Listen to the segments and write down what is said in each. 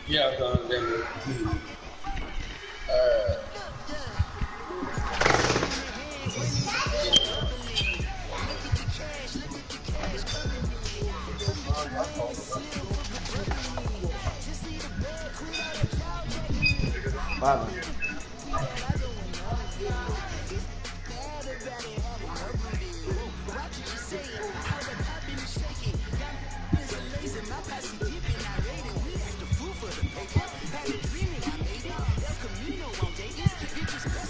Yeah, Bobby.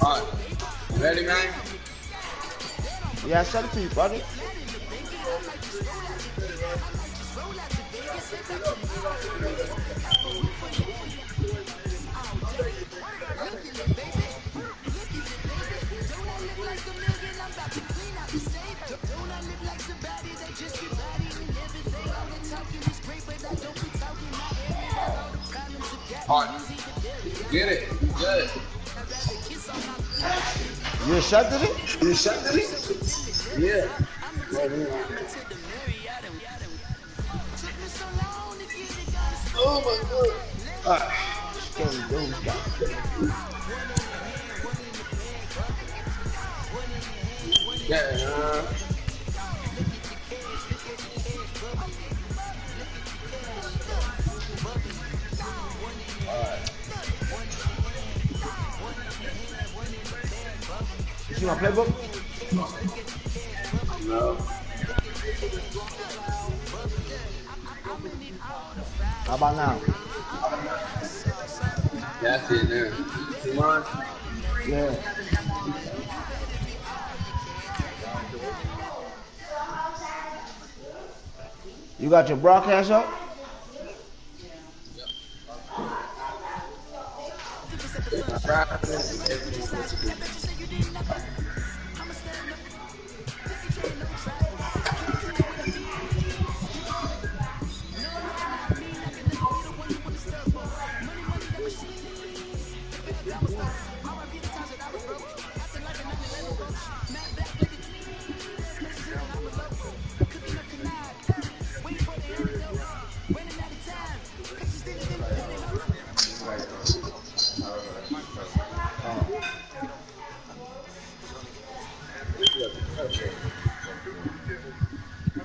Alright. Ready, man? Yeah, I said it to you, buddy. Alright. Get it. Good. You accepted it? You accepted it? Yeah. Oh my god. Alright. Scary dudes got Yeah. You see my playbook? No. How about now? That's it there. Come on. Yeah. You got your broadcast up?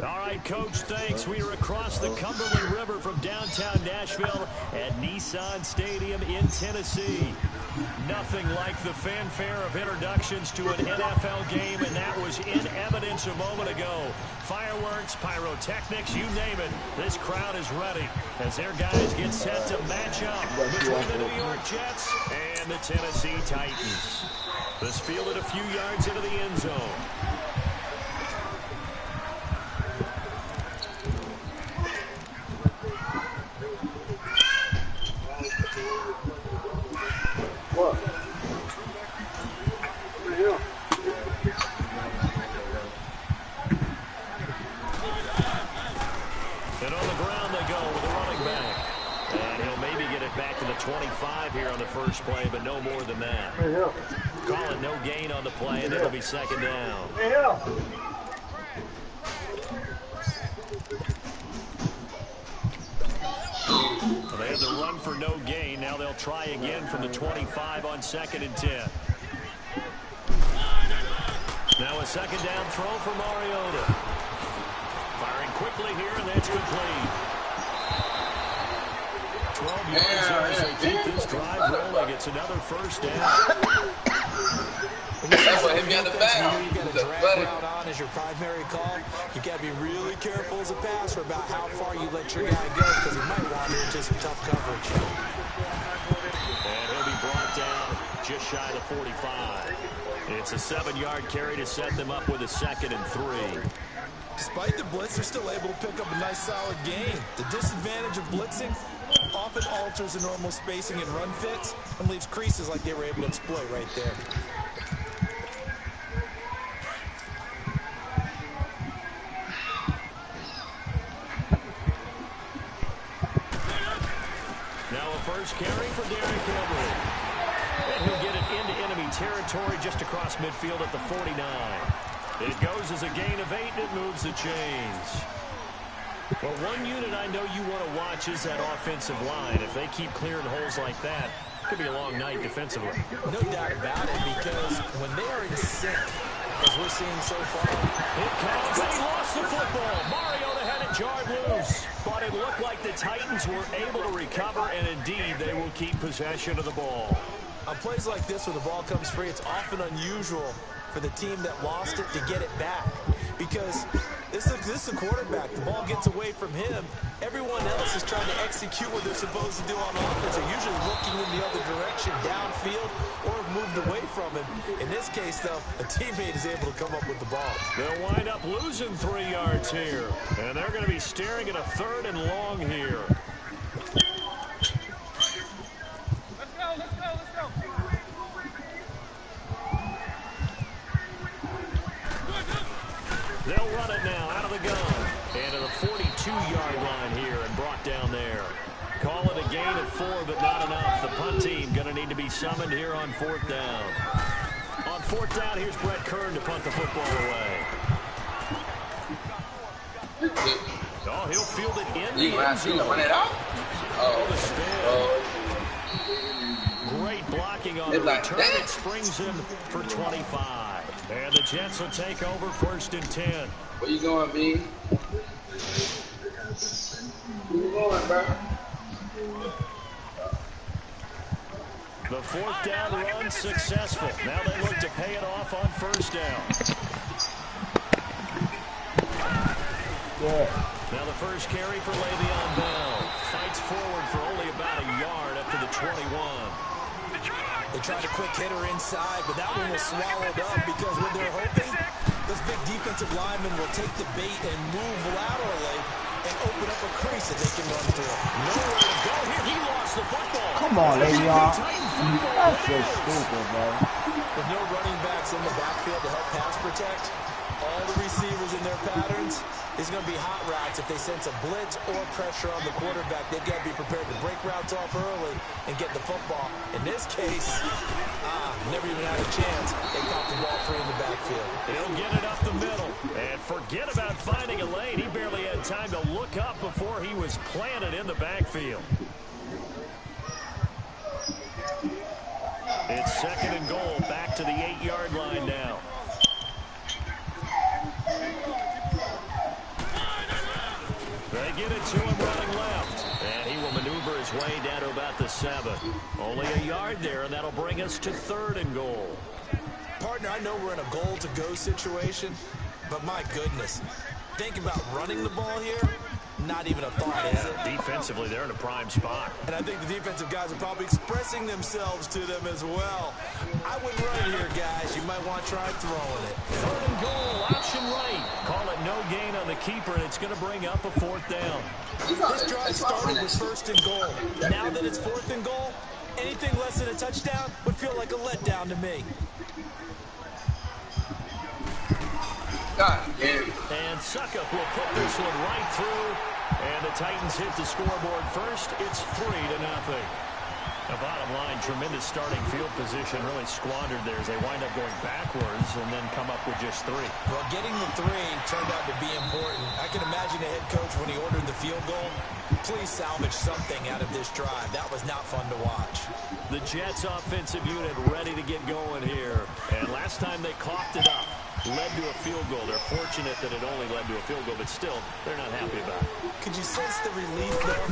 All right, Coach, thanks. We are across the Cumberland River from downtown Nashville at Nissan Stadium in Tennessee. Nothing like the fanfare of introductions to an NFL game, and that was in evidence a moment ago. Fireworks, pyrotechnics, you name it. This crowd is ready as their guys get set to match up between the New York Jets and the Tennessee Titans. This fielded a few yards into the end zone. And on the ground they go with a running back. And he'll maybe get it back to the 25 here on the first play, but no more than that. Call it no gain on the play, and it'll be second down. Well, they had the run for no gain. Now they'll try again from the 25 on 2nd and 10. Now a second down throw for Mariota. Firing quickly here, and that's complete. 12 yards as they keep this drive rolling. It's another first down. That's what him got the back. You got a drag route on as your primary call. You got to be really careful as a passer about how far you let your guy go because he might wander into some tough coverage. And he'll be brought down just shy of 45. It's a 7-yard carry to set them up with a 2nd and 3. Despite the blitz, they're still able to pick up a nice solid gain. The disadvantage of blitzing often alters the normal spacing and run fits and leaves creases like they were able to exploit right there. Now a first carry for Derrick Henry. And he'll get it into enemy territory just across midfield at the 49. It goes as a gain of 8, and it moves the chains. Well, one unit I know you want to watch is that offensive line. If they keep clearing holes like that, it could be a long night defensively. No doubt about it, because when they are in sync, as we're seeing so far. It comes, and he lost the football. Mariota had it jarred loose. But it looked like the Titans were able to recover, and indeed, they will keep possession of the ball. On plays like this where the ball comes free, it's often unusual for the team that lost it to get it back. Because this is a quarterback. The ball gets away from him. Everyone else is trying to execute what they're supposed to do on offense. They're usually looking in the other direction, downfield, or moved away from him. In this case, though, a teammate is able to come up with the ball. They'll wind up losing 3 yards here. And they're going to be staring at a 3rd and long here. They'll run it now out of the gun. And to the 42-yard line here and brought down there. Call it a gain of 4, but not enough. The punt team going to need to be summoned here on 4th down. On 4th down, here's Brett Kern to punt the football away. Oh, he'll field it in the end zone. Great blocking on the return. It springs him for 25. And the Jets will take over 1st and 10. Where you going, B? Where you going, bro? The 4th down run successful. Now they look to pay it off on 1st down. Yeah. Now the first carry for Le'Veon Bell. Fights forward for only about a yard up to the 21. They tried a quick hitter inside, but that one was swallowed up because when they're hoping, this big defensive lineman will take the bait and move laterally and open up a crease that they can run through. Nowhere to go here. He lost the football. Come on, Le'Veon. That's so stupid, bro. With no running backs in the backfield to help pass protect, all the receivers in their patterns, it's going to be hot routes. If they sense a blitz or pressure on the quarterback, they've got to be prepared to break routes off early and get the football. In this case, never even had a chance. They caught the ball free in the backfield. He'll get it up the middle. And forget about finding a lane. He barely had time to look up before he was planted in the backfield. It's 2nd and goal. Back to the 8-yard line now. They get it to him running left. And he will maneuver his way down to about the 7. Only a yard there, and that'll bring us to 3rd and goal. Partner, I know we're in a goal-to-go situation, but my goodness, think about running the ball here. Not even a thought, is it? Defensively, they're in a prime spot. And I think the defensive guys are probably expressing themselves to them as well. I wouldn't run here, guys. You might want to try throwing it. 3rd and goal, option right. Call it no gain on the keeper, and it's going to bring up a 4th down. This drive started with 1st and goal. Now that it's 4th and goal, anything less than a touchdown would feel like a letdown to me. God damn. And Suckup will put this one right through. And the Titans hit the scoreboard first. It's 3-0. The bottom line, tremendous starting field position, really squandered there as they wind up going backwards and then come up with just 3. Well, getting the 3 turned out to be important. I can imagine the head coach when he ordered the field goal. Please salvage something out of this drive. That was not fun to watch. The Jets offensive unit ready to get going here. And last time they coughed it up, led to a field goal. They're fortunate that it only led to a field goal, but still, they're not happy about it. Could you sense the relief, though,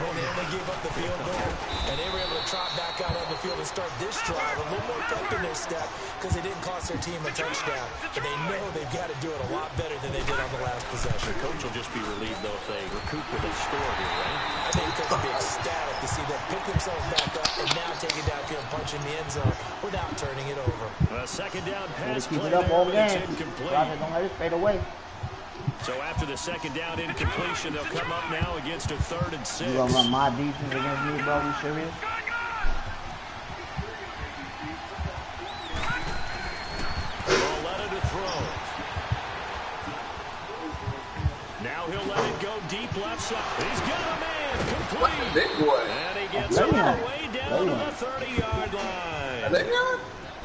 when they only gave up the field goal and they were able to trot back out on the field and start this drive a little more pep in their step because they didn't cost their team a touchdown. But they know they've got to do it a lot better than they did on the last possession. The coach will just be relieved, though, if they recoup with a score here, right? I think the coach will be ecstatic to see them pick themselves back up and now take it downfield and punch in the end zone without turning it over. A 2nd down pass Keep play it up there, all but game. it's incomplete. Don't let it fade away. So after the 2nd down incompletion, they'll come up now against a 3rd and 6. You gonna run my defense against me, bro? You serious? Let it to throw. Now he'll let it go deep left side. He's got a man complete. Big boy. And he gets all the way down to the 30-yard line.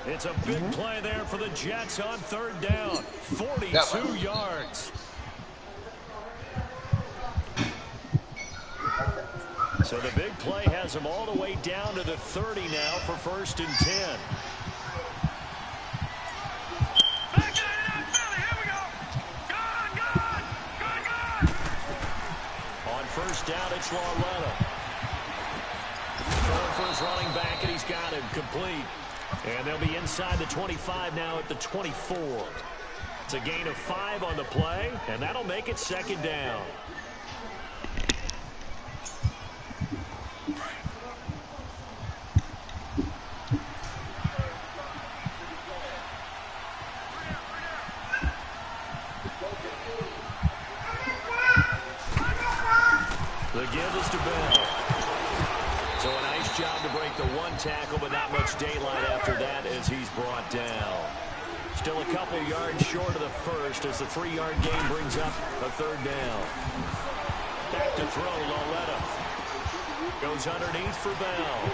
It's a big play there for the Jets on third down. 42 yards. So the big play has them all the way down to the 30 now for 1st and 10. On first down, it's Lauletta. Throwing for his running back, and he's got him complete. And they'll be inside the 25 now at the 24. It's a gain of 5 on the play, and that'll make it 2nd down. The give is to Bell. So a nice job to break the 1 tackle, but not much daylight after that as he's brought down. Still a couple yards short of the first as the 3-yard gain brings up a 3rd down. Back to throw, Lauletta. Goes underneath for Bell.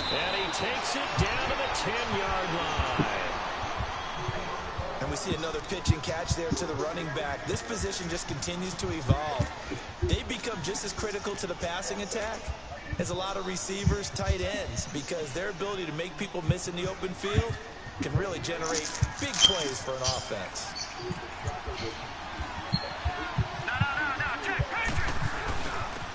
And he takes it down to the 10-yard line. And we see another pitch and catch there to the running back. This position just continues to evolve. They become just as critical to the passing attack as a lot of receivers, tight ends, because their ability to make people miss in the open field can really generate big plays for an offense.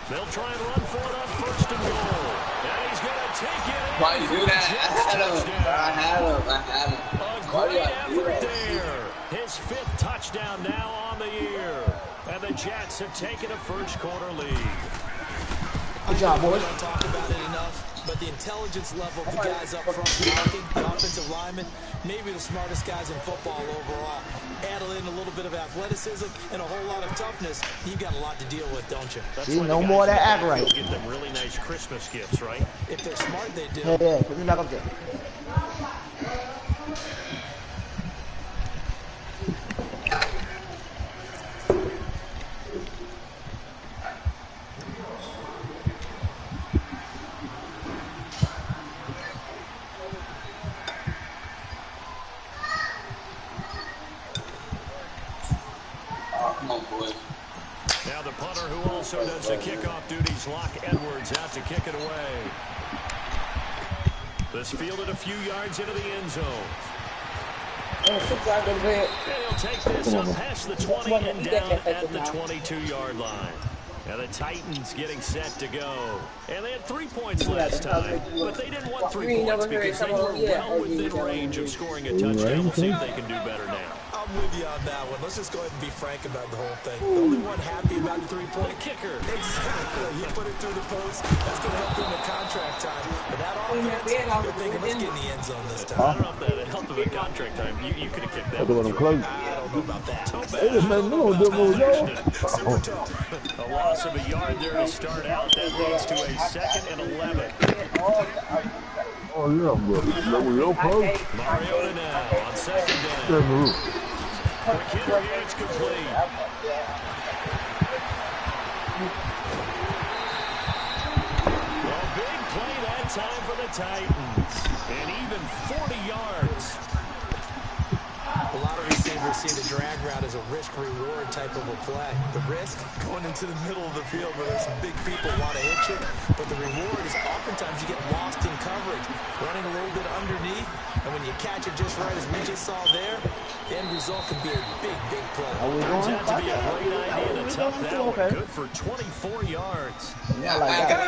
They'll try and run for it on 1st and goal. And he's going to take it in. Why you do that? I had him. A great effort there. His 5th touchdown now on the year. And the Jets have taken a first-quarter lead. Good job, boys. We don't talk about it enough, but the intelligence level of the guys up front blocking, the offensive linemen, maybe the smartest guys in football overall. Add in a little bit of athleticism and a whole lot of toughness. You've got a lot to deal with, don't you? That's See, no more of that act right. Get them really nice Christmas gifts, right? If they're smart, they do. Yeah, put me back up there. Now the punter who also does the kickoff duties, Locke Edwards, out to kick it away. This fielded a few yards into the end zone. And he'll take this up past the 20 and down at the 22-yard line. Now the Titans getting set to go. And they had 3 points last time, but they didn't want 3 points because they were well within range of scoring a touchdown. We'll see if they can do better now. I'm with you on that one. Let's just go ahead and be frank about the whole thing. The only one happy about the 3-point kicker. Exactly. You put it through the post. That's going to help you in the contract time. But that offense, you're thinking, let's get in the end zone this time. I don't know if that helped him in contract time. You could have kicked that one. I don't know about that. A loss of a yard there to start out. That leads to a 2nd and 11. Oh, yeah, Mariota now on 2nd down. McHenry is complete. Well, big play that time for the Titans. And even 40 yards. A lot of receivers see the drag route as a risk-reward type of a play. The risk, going into the middle of the field where there's some big people want to hit you. But the reward is oftentimes you get lost in coverage, running a little bit underneath. And when you catch it just right, as we just saw there, the end result can be a big, big play. Turns out to be a great idea to tuck that one. Good for 24 yards. Yeah, I got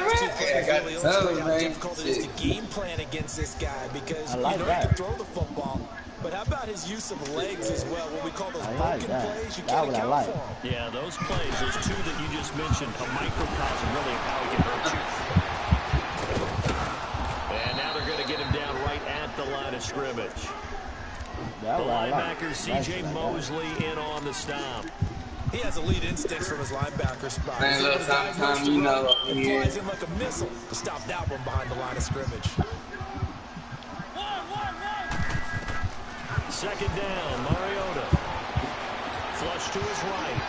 Really illustrate how difficult it is to game plan against this guy because you know he can throw the football. But how about his use of legs as well? What we call those broken plays, you can't account for them. Yeah, those plays, those 2 that you just mentioned, a microcosm really of how he can hurt you. And now they're going to get him down right at the line of scrimmage. The linebacker, C.J. Mosley, in on the stop. He has elite instincts from his linebacker spot. Man, look, sometimes you know It flies in like a missile to stop that one behind the line of scrimmage. 2nd down, Mariota. Flush to his right.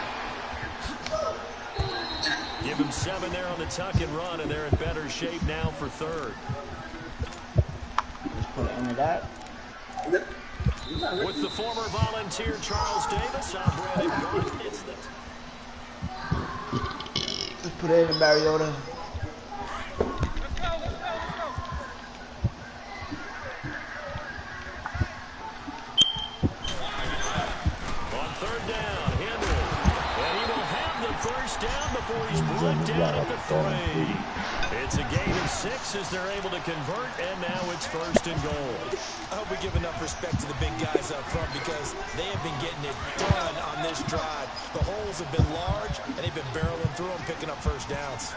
Give him 7 there on the tuck and run, and they're in better shape now for 3rd. Just put it into that. With the former volunteer Charles Davis, I'm Brandon Gordon. Let's put it in Mariota. On third down, Henry. And he will have the first down before he's brought down at the 3. It's a gain of 6 as they're able to convert, and now it's first and goal. I hope we give enough respect to the big guys up front because they have been getting it done on this drive. The holes have been large, and they've been barreling through them, picking up first downs.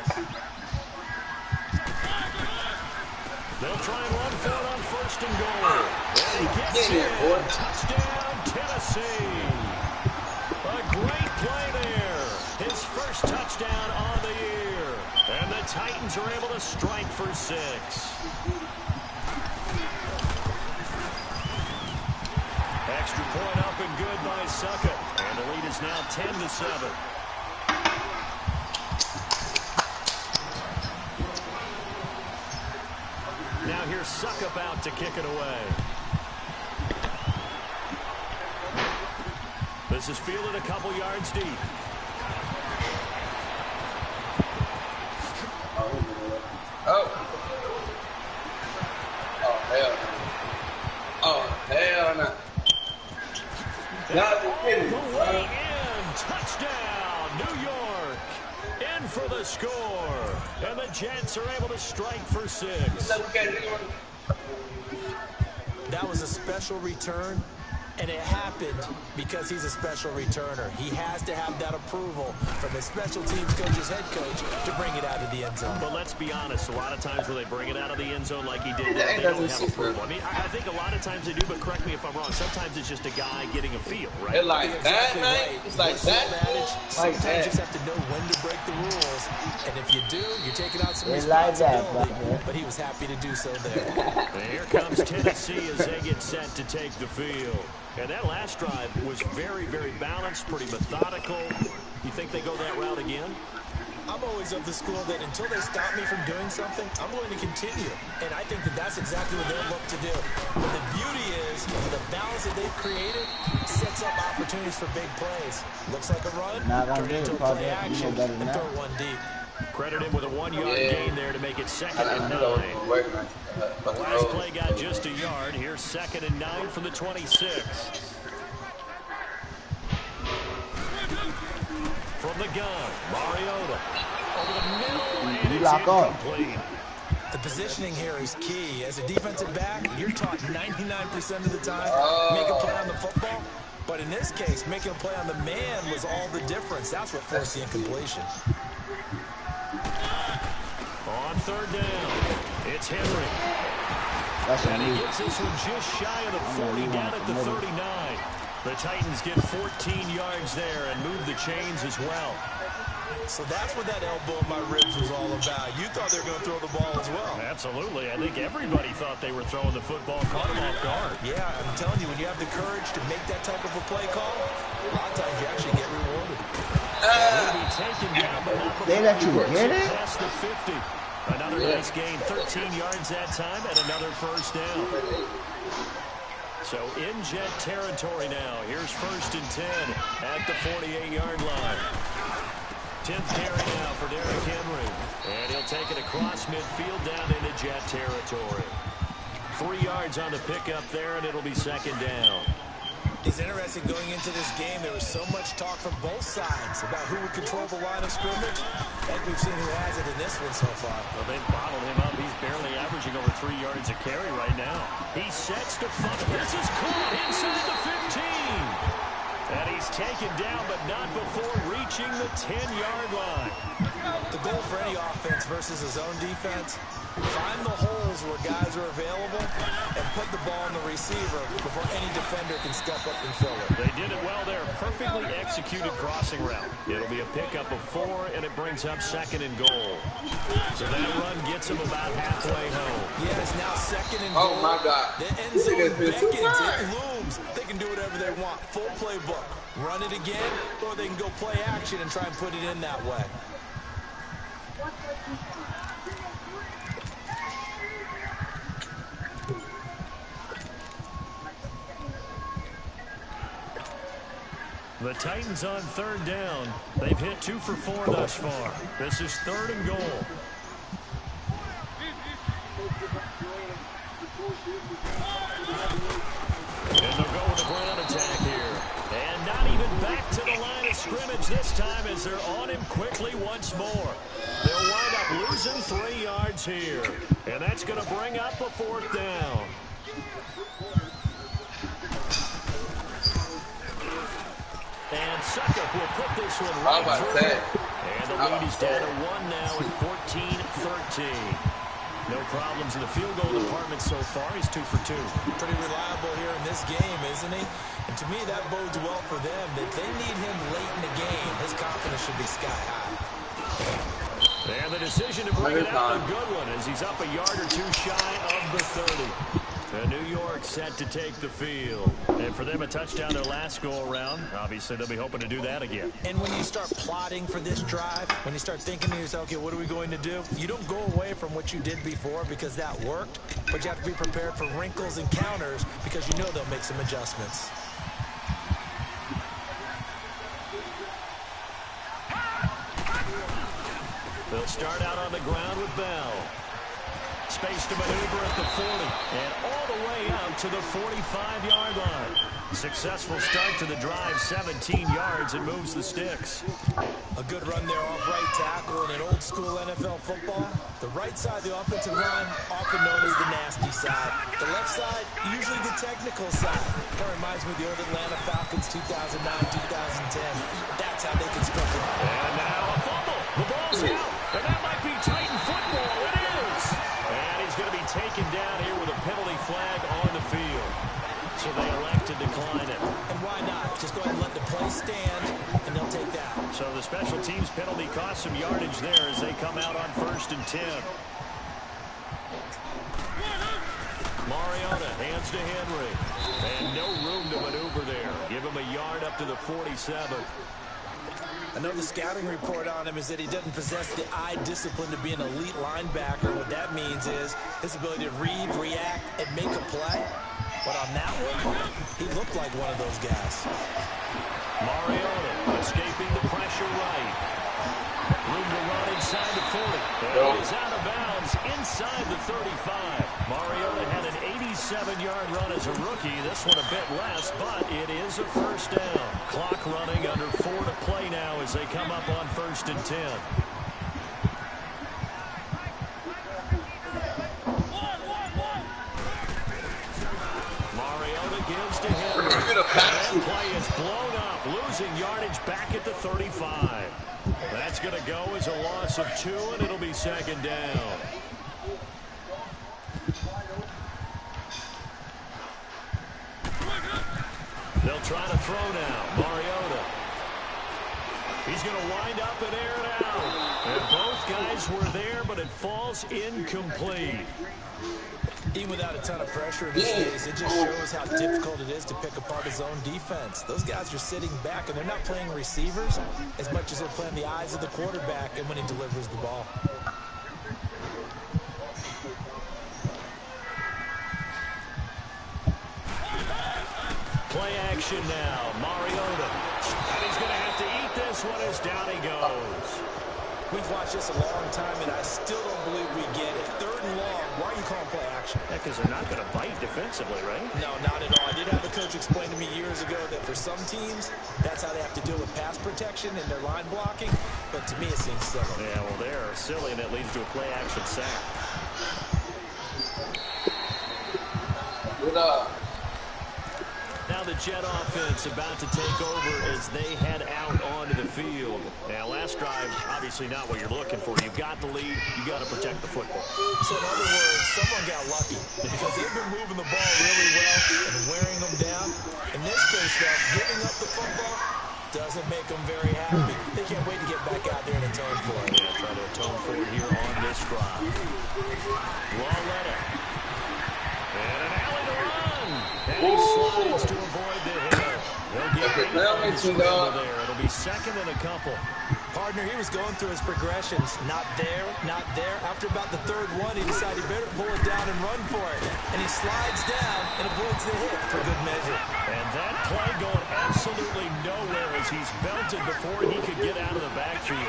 They'll try and run for it on first and goal. And he gets in. Touchdown, Tennessee. A great play there. His first touchdown on the year. And the Titans are able to strike for 6. Extra point up and good by Suckup. And the lead is now 10-7. Now here's Suckup out to kick it away. This is fielded a couple yards deep. Oh, hell no. Oh, hell no. The way in. Touchdown, New York. In for the score. And the Jets are able to strike for 6. That was a special return, and it happened because he's a special returner. He has to have that approval from his special teams coach's head coach to bring it out of the end zone. But let's be honest, a lot of times when they bring it out of the end zone like he did there, they don't have approval. I mean, I think a lot of times they do, but correct me if I'm wrong. Sometimes it's just a guy getting a feel, right? It's like that, man. It's like that. Sometimes you just have to know when to break the rules, and if you do, you're taking out some Like that, responsibility. But he was happy to do so there. And here comes Tennessee as they get set to take the field. And that last drive was very, very balanced, pretty methodical. You think they go that route again? I'm always of the school that until they stop me from doing something, I'm going to continue. And I think that that's exactly what they'll look to do. But the beauty is the balance that they've created sets up opportunities for big plays. Looks like a run, turn into a play action, and throw one deep. Credit him with a 1-yard gain there to make it 2nd and 9. The last play got just a yard. Here's 2nd and 9 from the 26. From the gun, Mariota. Over the middle, and it's incomplete. The positioning here is key. As a defensive back, you're taught 99% of the time, make a play on the football. But in this case, making a play on the man was all the difference. That's what forced the incompletion. On third down, it's Henry. And he gets this one just shy of the 40, down at the 39. The Titans get 14 yards there and move the chains as well. So that's what that elbow in my ribs was all about. You thought they were going to throw the ball as well. Absolutely. I think everybody thought they were throwing the football, caught him off guard. Yeah, I'm telling you, when you have the courage to make that type of a play call, a lot of times you actually get rewarded. Be taken down, but not They let you get it? past the 50. Another nice gain, 13 yards that time, and another first down. So in Jet territory now. Here's 1st and 10 at the 48-yard line. 10th carry now for Derrick Henry. And he'll take it across midfield down into Jet territory. 3 yards on the pickup there, and it'll be 2nd down. It's interesting going into this game. There was so much talk from both sides about who would control the line of scrimmage. And we've seen who has it in this one so far. Well, they've bottled him up. He's barely averaging over 3 yards a carry right now. He sets to front. This is caught inside the 15. And he's taken down, but not before reaching the 10-yard line. The goal for any offense versus his own defense, find the holes where guys are available and put the ball on the receiver before any defender can step up and fill it. They did it well there. Perfectly executed crossing route. It'll be a pickup of 4, and it brings up 2nd and goal. So that run gets him about halfway home. Yeah, it's now 2nd and goal. Oh, my God. The end zone beckons. It looms. They can do whatever they want. Full playbook. Run it again, or they can go play action and try and put it in that way. The Titans on third down. They've hit 2 for 4 thus far. This is 3rd and goal. And they'll go with a ground attack here. And not even back to the line of scrimmage this time as they're on him quickly once more. They'll wind up losing 3 yards here. And that's going to bring up a 4th down. And Suckup will put this one right through. And the lead is down to 1 now at 14-13. No problems in the field goal department so far. He's 2 for 2. Pretty reliable here in this game, isn't he? And to me, that bodes well for them. If they need him late in the game, his confidence should be sky high. And the decision to bring it out, a good one, as he's up a yard or 2 shy of the 30. And New York set to take the field. And for them, a touchdown their last go-around. Obviously, they'll be hoping to do that again. And when you start plotting for this drive, when you start thinking to yourself, okay, what are we going to do? You don't go away from what you did before because that worked. But you have to be prepared for wrinkles and counters because you know they'll make some adjustments. They'll start out on the ground with Bell. Space to maneuver at the 40 and all the way out to the 45-yard line. Successful start to the drive, 17 yards, and moves the sticks. A good run there off right tackle in an old-school NFL football. The right side of the offensive line, often known as the nasty side. The left side, usually the technical side. That reminds me of the old Atlanta Falcons 2009-2010. That's how they construct it. And now a fumble. The ball's out. And that might be Titan football. It is. And he's going to be taken down here with a penalty flag on the field. So they elect to decline it. And why not? Just go ahead and let the play stand, and they'll take that. So the special teams penalty cost some yardage there as they come out on 1st and 10. Mariota hands to Henry. And no room to maneuver there. Give him a yard up to the 47. I know the scouting report on him is that he doesn't possess the eye discipline to be an elite linebacker. What that means is his ability to read, react, and make a play. But on that one, he looked like one of those guys. Mariota escaping the pressure right. Room to run inside the 40. And he's out of bounds inside the 35. Mariota had an 87-yard run as a rookie. This one a bit less, but it is a 1st down. Clock running under 4 to play now as they come up on 1st and 10. Gives to Henry. That play is blown up, losing yardage back at the 35. That's going to go as a loss of 2, and it'll be 2nd down. They'll try to throw now. Mariota. He's going to wind up and air it out. And both guys were there, but it falls incomplete. Even without a ton of pressure in this case, it just shows how difficult it is to pick apart his own defense. Those guys are sitting back, and they're not playing receivers as much as they're playing the eyes of the quarterback and when he delivers the ball. Play action now. Mariota. And he's going to have to eat this one as down he goes. We've watched this a long time, and I still don't believe we get it. 3rd and long. Why are you calling play action? Yeah, because they're not going to bite defensively, right? No, not at all. I did have a coach explain to me years ago that for some teams, that's how they have to deal with pass protection and their line blocking. But to me, it seems silly. Yeah, well, they're silly, and it leads to a play action sack. Now the Jet offense about to take over as they head out onto the field. Now, last drive, obviously not what you're looking for. You've got the lead. You've got to protect the football. So, in other words, someone got lucky because they've been moving the ball really well and wearing them down. In this case, though, giving up the football doesn't make them very happy. They can't wait to get back out there and atone for it. Yeah, try to atone for it here on this drive. Lauletta. And an alley to run. And he slides to avoid the hit. They'll get there. It'll be 2nd and a couple. Partner, he was going through his progressions. Not there, not there. After about the 3rd one, he decided he better pull it down and run for it. And he slides down and avoids the hit for good measure. And that play going absolutely absolutely nowhere as he's belted before he could get out of the backfield.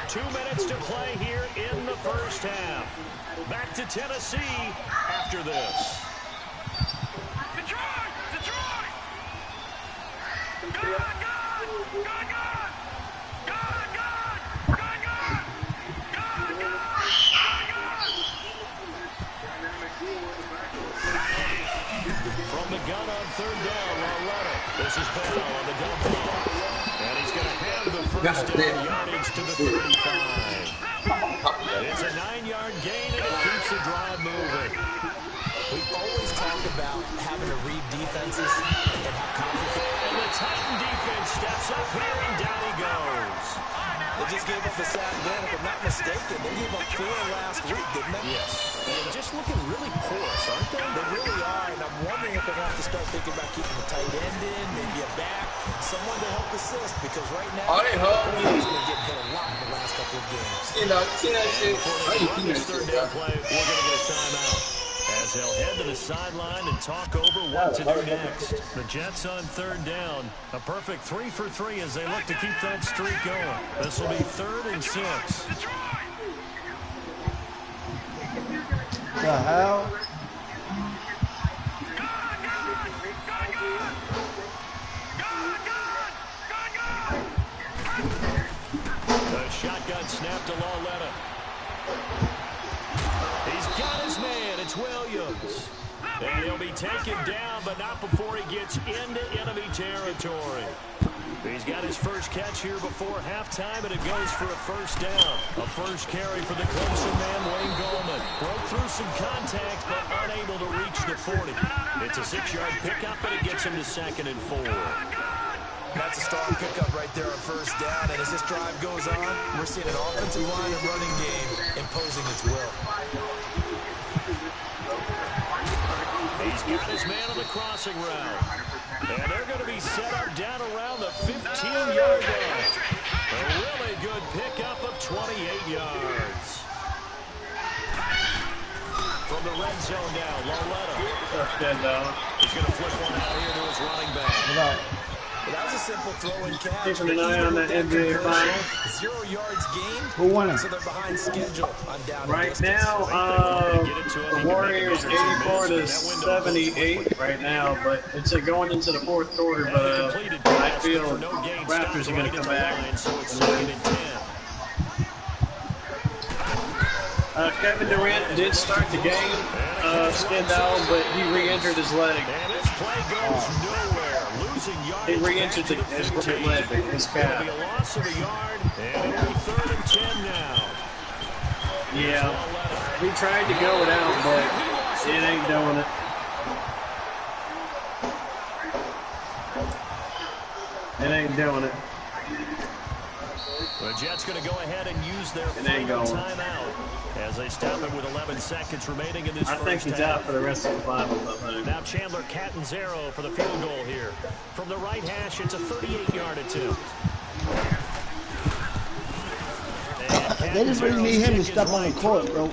2 minutes to play here in the first half. Back to Tennessee after this. From the gun on third down, Loretta. This is Bell on the dump off. And he's going to have the first down yardage to the 35. It's a 9-yard gain, and it keeps the drive moving. We always talk about having to read defenses and how complicated. And the Titan defense steps up here, and down he goes. They just gave up the sack then. If I'm not mistaken, they gave up 4 last week, didn't they? Yes. And just looking really porous, aren't they? They really are, and I'm wondering if they're going to have to start thinking about keeping the tight end in, maybe a back, someone to help assist, because right now, he's been getting hit a lot in the last couple of games. Before they run this third down play, we're going to get a timeout. As they'll head to the sideline and talk over what to do next. The Jets on third down. A perfect 3 for 3 as they look to keep that streak going. This will be 3rd and 6. The hell? The shotgun snap to Loretta. He's got his man. It's Williams. And he'll be taken down, but not before he gets into enemy territory. He's got his first catch here before halftime, and it goes for a first down. A first carry for the Clemson man, Wayne Gallman. Broke through some contact, but unable to reach the 40. It's a 6-yard pickup, and it gets him to 2nd and 4. That's a strong pickup right there on first down, and as this drive goes on, we're seeing an offensive line and running game imposing its will. He's got his man on the crossing route. And they're going to be set up down around the 15-yard line. A really good pickup of 28 yards. From the red zone now, Loretta. He's going to flip one out here to his running back. Well, that was a simple throw and catch. Keeping an eye on that NBA final. 0 yards gain. Who won it? So they're behind schedule on down Right now, the Warriors 84 to 78 right now, but it's going into the 4th quarter. But I feel Raptors are going to come back. Kevin Durant did start the game, skinned out, but he re-injured his leg. And his play goes nowhere. Losing yards. He re-injured his right leg, his calf. It'll be a loss of a yard, and it'll be 3rd and 10 now. Yeah, he tried to go it out, but it ain't doing it. It ain't doing it. The Jets going to go ahead and use their final timeout as they stop it with 11 seconds remaining in this first half. I think he's out for the rest of the finals, I think. Now Chandler Catanzaro for the field goal here. From the right hash, it's a 38-yard attempt. They just really need him to step on the court, bro.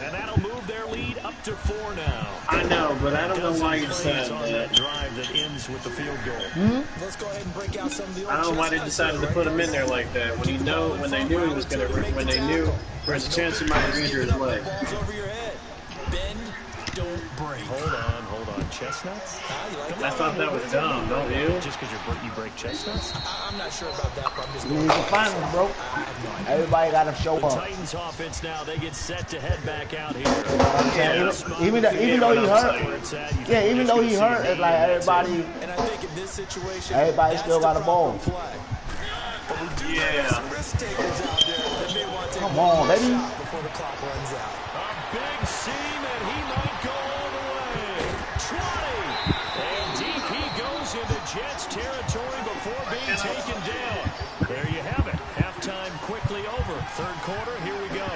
And that'll move their lead up to 4 now. I know, but I don't know why you said that drive that ends with the field goal. Let's go ahead and break out some of the old I don't know why they decided to put him in there like that. When they knew he was gonna, when they knew there's a chance he might have injured his leg. Over your head. Bend, don't break. Hold on. Chestnuts? I thought that was dumb, don't you? Just because you break chestnuts? I'm not sure about that, but I'm just It's the finals, bro. Everybody got to show the up. Titans offense now, they get set to head back out here. Even though he hurt, even though he hurt, it's like everybody. And I think in this situation, everybody still got a ball. Yeah. Come on, baby. Before the clock runs out. A big seam, and he might go all the way. 20. And deep he goes into Jets territory before being taken down. There you have it. Halftime quickly over. 3rd quarter, here we go.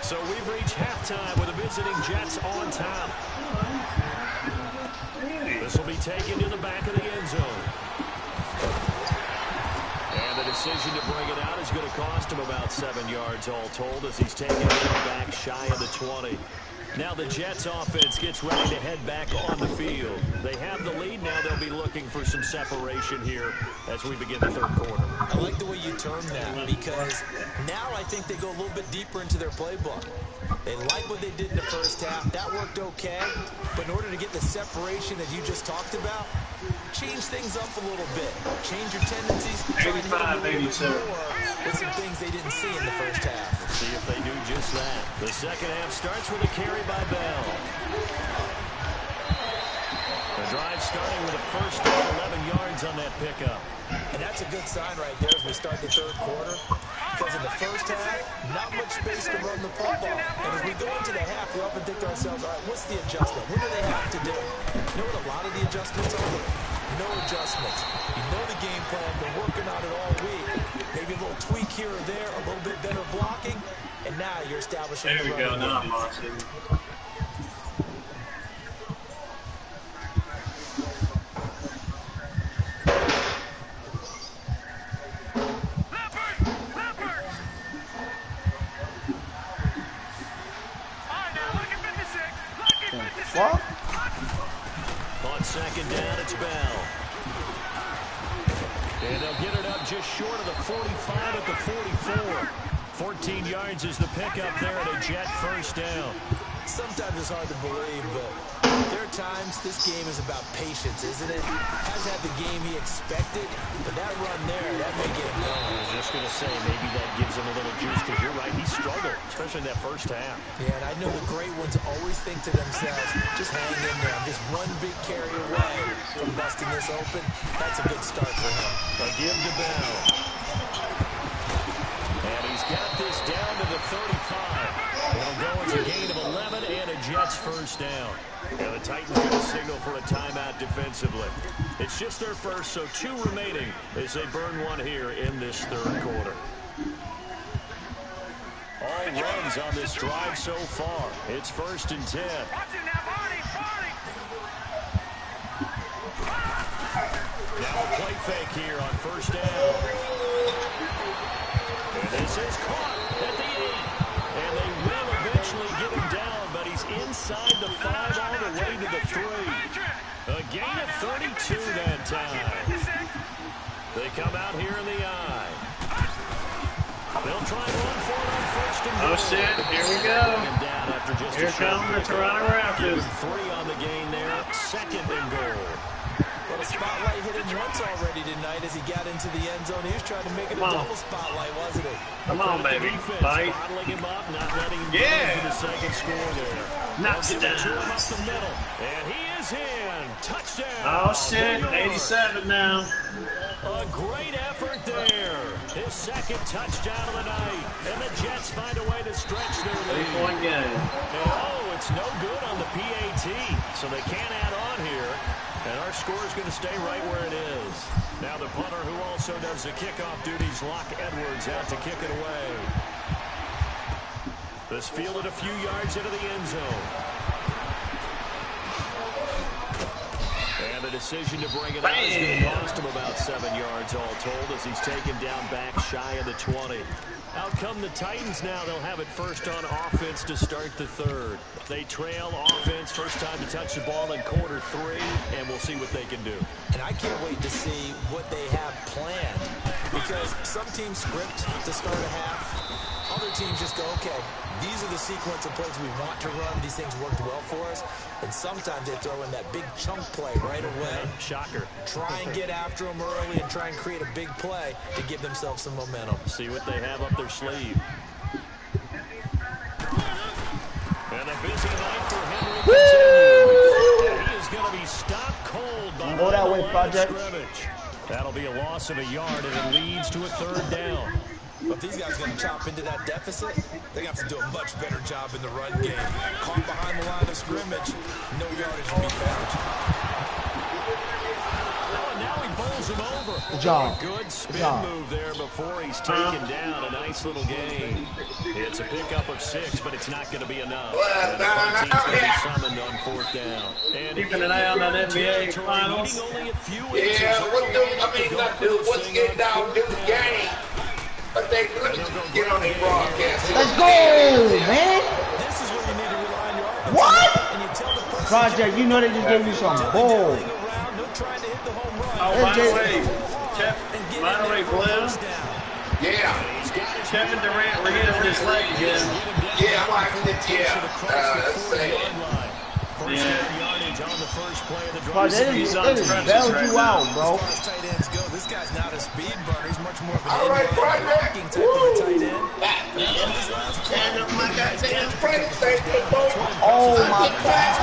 So we've reached halftime with the visiting Jets on top. The This will be taken to the back of the end zone. And the decision to bring it out is going to cost him about 7 yards all told as he's taken it back shy of the 20. Now the Jets offense gets ready to head back on the field. They have the lead. Now they'll be looking for some separation here as we begin the third quarter. I like the way you term that because now I think they go a little bit deeper into their playbook. They like what they did in the first half. That worked okay. But in order to get the separation that you just talked about, change things up a little bit. Change your tendencies. 85, 82. With some things they didn't see in the first half. We'll see if they do just that. The second half starts with a carry by Bell. The drive starting with a first down, 11 yards on that pickup. And that's a good sign right there as we start the third quarter. Because in the first half, not much space to run the football. And as we go into the half, we often think to ourselves, all right, what's the adjustment? What do they have to do? You know what a lot of the adjustments are? No adjustments. You know the game plan. They're working on it all week. Maybe a little tweak here or there, a little bit better blocking, and now you're establishing There we go. Now I'm watching. What? On second down, it's Bell. And they'll get it up just short of the 45 at the 44. 14 yards is the pickup there at a Jet first down. Sometimes it's hard to believe, but there are times this game is about patience, isn't it? Hasn't had the game he expected, but that run there, that may get him going. I was just going to say, maybe that gives him a little juice, because you're right, he struggled, especially in that first half. Yeah, and I know the great ones always think to themselves, just hang in there. I'm just one big carry away from busting this open. That's a good start for him. A give to Bell. And he's got this down to the 35. It'll go as a gain of 11 and a Jets first down. And the Titans going to signal for a timeout defensively. It's just their first, so 2 remaining as they burn one here in this third quarter. All runs on this drive so far. It's 1st and 10. Now a play fake here on first down. And this is caught at the 8. And they will eventually get him down, but he's inside the 5 all the way to the 3. A gain of 32 that time. They come out here in the eye. They'll try and run for it on first and goal. Oh, shit. Here we go. Here come the Toronto Raptors. 3 on the gain there. 2nd and goal. Well, the spotlight hit him once already tonight as he got into the end zone. He was trying to make it a double spotlight, wasn't he? Come on, baby. Fight. Bottling him up, not letting him Yeah. go for the second score there. Knocks it down. To him up the middle. And he is in. Touchdown. Oh, shit. 87 now. A great effort there. His 2nd touchdown of the night. And the Jets find a way to stretch their lead. 3-point game. And, oh, it's no good on the PAT. So they can't add on here. And our score is going to stay right where it is. Now the punter, who also does the kickoff duties, Locke Edwards, out to kick it away. This fielded a few yards into the end zone. And the decision to bring it out is going to cost him about 7 yards all told as he's taken down back shy of the 20. Out come the Titans now. They'll have it first on offense to start the third. They trail offense, first time to touch the ball in quarter 3, and we'll see what they can do. And I can't wait to see what they have planned because some teams script to start a half. Other teams just go, okay, these are the sequence of plays we want to run. These things worked well for us. And sometimes they throw in that big chunk play right away. Shocker. Try and get after them early and try and create a big play to give themselves some momentum. See what they have up their sleeve. And a busy night for Henry continues. He is going to be stopped cold by Go that way, Project. scrimmage. That'll be a loss of a yard, and it leads to a 3rd down. But if these guys are going to chop into that deficit, they're going to have to do a much better job in the run game. Caught behind the line of scrimmage, no yardage to be found. Oh, and now he bowls him over. Good job. A good spin move there before he's taken down. A nice little gain. It's a pickup of 6, but it's not going to be enough. And the punt team's going to be summoned on 4th down. And keeping an eye on that NBA Finals. Yeah, what's getting down this game? But they get on their broadcast. Let's go, man. This is where you need to rely on your offense. What? And you tell the person Project, you know they just gave you some bull. Oh, by the way, Blair. Yeah. Kevin Durant re-injured his leg again. Yeah, I'm like, Project, they just bailed you out, bro. Tight ends go. This guy's not a speed burner. He's much more of an all right, Project. type of a tight end. Oh my God.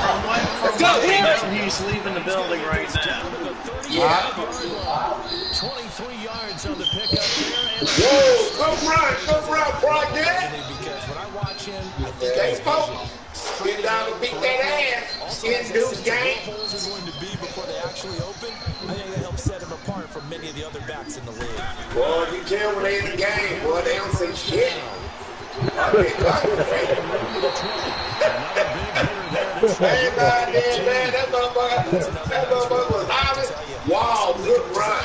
Let's go here. He's leaving the building right now. Yeah. 23 yards on the pickup here. Whoa, good run, Project. Because when I watch him, I think Stay focused. Get down and beat that ass. Induce game. holes are going to be before they actually open. I think that helps set him apart from many of the other backs in the league. Boy, you tell when they in the game, boy, they don't say shit. Hey, man, that motherfucker was honest. Wow, good run.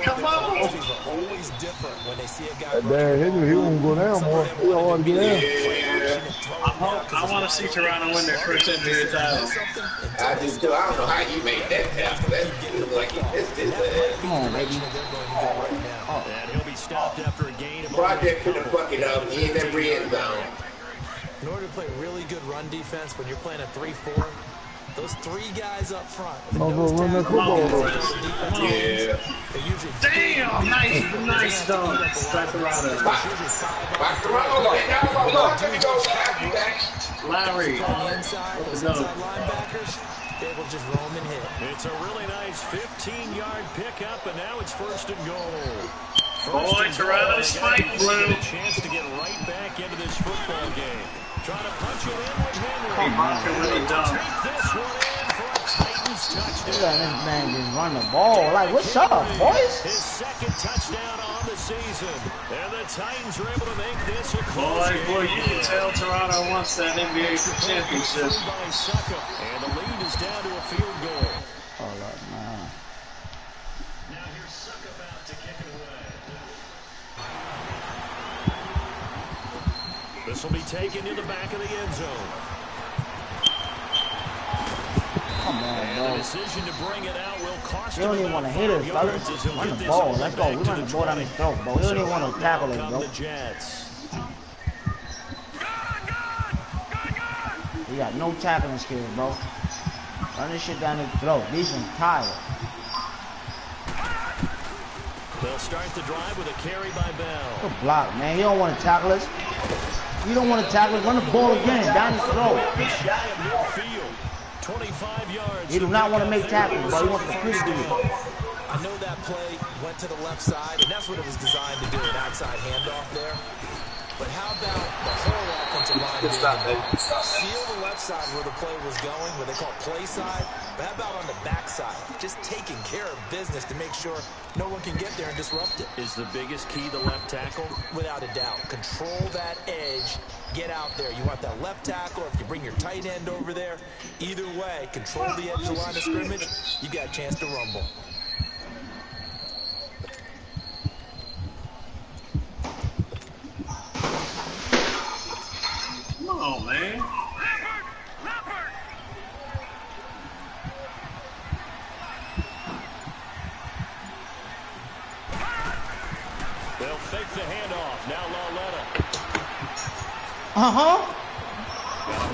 Come on. Always different when they see a guy. Damn, he knew he wouldn't go down more. He don't want to get in. Yeah. I want to see Toronto win their first NBA title. I do too. I don't know how you made that happen. That feels like he missed his ass. Come on, baby. And he'll be stopped after a gain of Project put the bucket up. He in that red zone. In order to play really good run defense when you're playing a 3-4, those 3 guys up front. No, run that football, though. Yeah. Damn, nice dunk. Back Toronto. Back Toronto. Let me go. Larry. On the inside, those inside linebackers, they will just roam and hit. It's a really nice 15-yard pickup, and now it's 1st and goal. Boy, Toronto's fighting blue. A chance to get right back into this football game. Trying to punch it in with Henry. He rocking really dumb. Take this one in for a Titans touchdown. Look at this man just run the ball. Like, what's up, boys? His 2nd touchdown on the season. And the Titans are able to make this a close game. Boy, you can tell Toronto wants that NBA championship. By Succa, and the lead is down to a field goal. Oh, look, man. Now here's Succa about to kick it away. This will be taken to the back of the end zone. Come on, And the bro. decision to bring it out will cost You don't even want to hit us, fellas. Run the ball. Let's go. We run the ball down his throat, bro. We don't even want to tackle him, bro. The Jets. We got no tackling skills, bro. Run this shit down his throat. Defense tired. They'll start the drive with a carry by Bell. Good block, man. You don't want to tackle us. You don't want to tackle us. Run the ball again. Down his throat. Shy of midfield. 25 yards. You do not want to make tackles, bro. You want the computer to do it. I know that play went to the left side, and that's what it was designed to do, an outside handoff there. But how about the whole offensive line? Seal the left side where the play was going, where they call play side. But how about on the back side? Just taking care of business to make sure no one can get there and disrupt it. Is the biggest key the left tackle? Without a doubt. Control that edge. Get out there. You want that left tackle, or if you bring your tight end over there. Either way, control the edge of the line of scrimmage. You got a chance to rumble. Come on, man. They'll fake the handoff. Now Lauletta.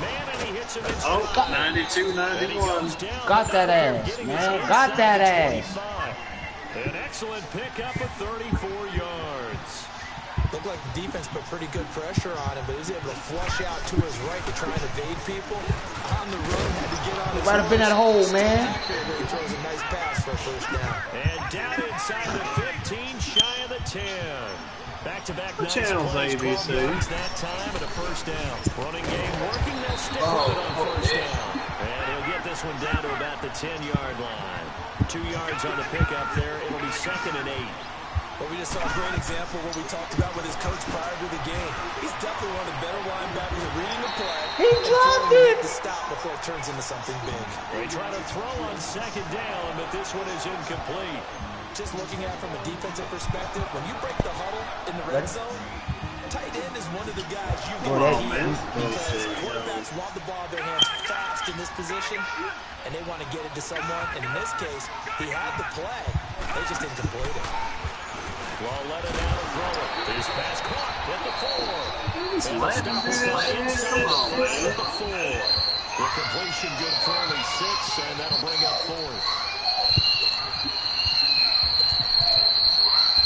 Man, and he hits him Oh, inside. 92-91. Got that ass, man. Got that ass. An excellent pickup of 34 yards. Looked like the defense put pretty good pressure on him, but he was able to flush out to his right to try and evade people. On the run, had to get on his Right up in that hole, man. He throws a nice pass for a 1st down. And down inside the 15, shy of the 10. Back-to-back nice channel's plays, 12 ABC. yards that time and a 1st down. Running game working, they'll stick with it on 1st down. And he'll get this one down to about the 10-yard line. 2 yards on the pickup there. It'll be 2nd and 8. Well, we just saw a great example of what we talked about with his coach prior to the game. He's definitely one of the better linebackers at reading the play. He dropped it. To stop before it turns into something big. They try to throw on 2nd down, but this one is incomplete. Just looking at it from a defensive perspective, when you break the huddle in the red zone, tight end is one of the guys you can hear because quarterbacks want the ball in their hands fast in this position, and they want to get it to someone. And in this case, he had the play. They just didn't complete it. Well, let it out and throw it. His pass caught at the 4. He's letting this Inside come on, the 4 man. at the 4. The completion good for only 6, and that'll bring up 4th.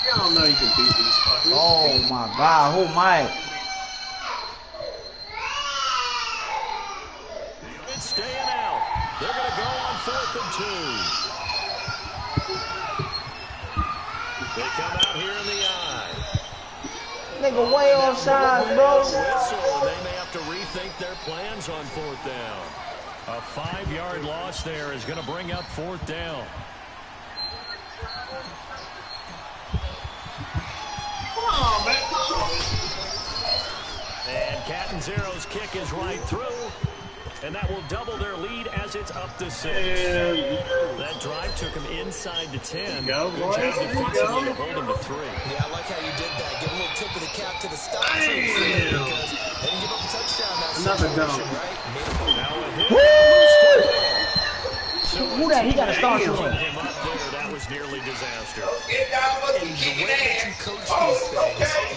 Y'all know you can beat these fuckers. Oh my God, who might? It's staying out. They're going to go on 4th and 2. They come out here in the eye. Nigga way offside, bro. Whistle. They may have to rethink their plans on 4th down. A 5-yard loss there is going to bring up 4th down. Come on, man. And Catanzero's kick is right through. And that will double their lead as it's up to 6. That drive took him inside the 10. Go, boys. Good job There you defensively go. to hold him to 3. Yeah, I like how you did that. Give a little tip of the cap to the stop team because they didn't give up a touchdown that Another situation, dunk. right? Now a hit. So Who that? He got to start him somewhere. up there. That was nearly disaster. Get down, must be And the kicking way that you ass. coach Oh, these things, okay.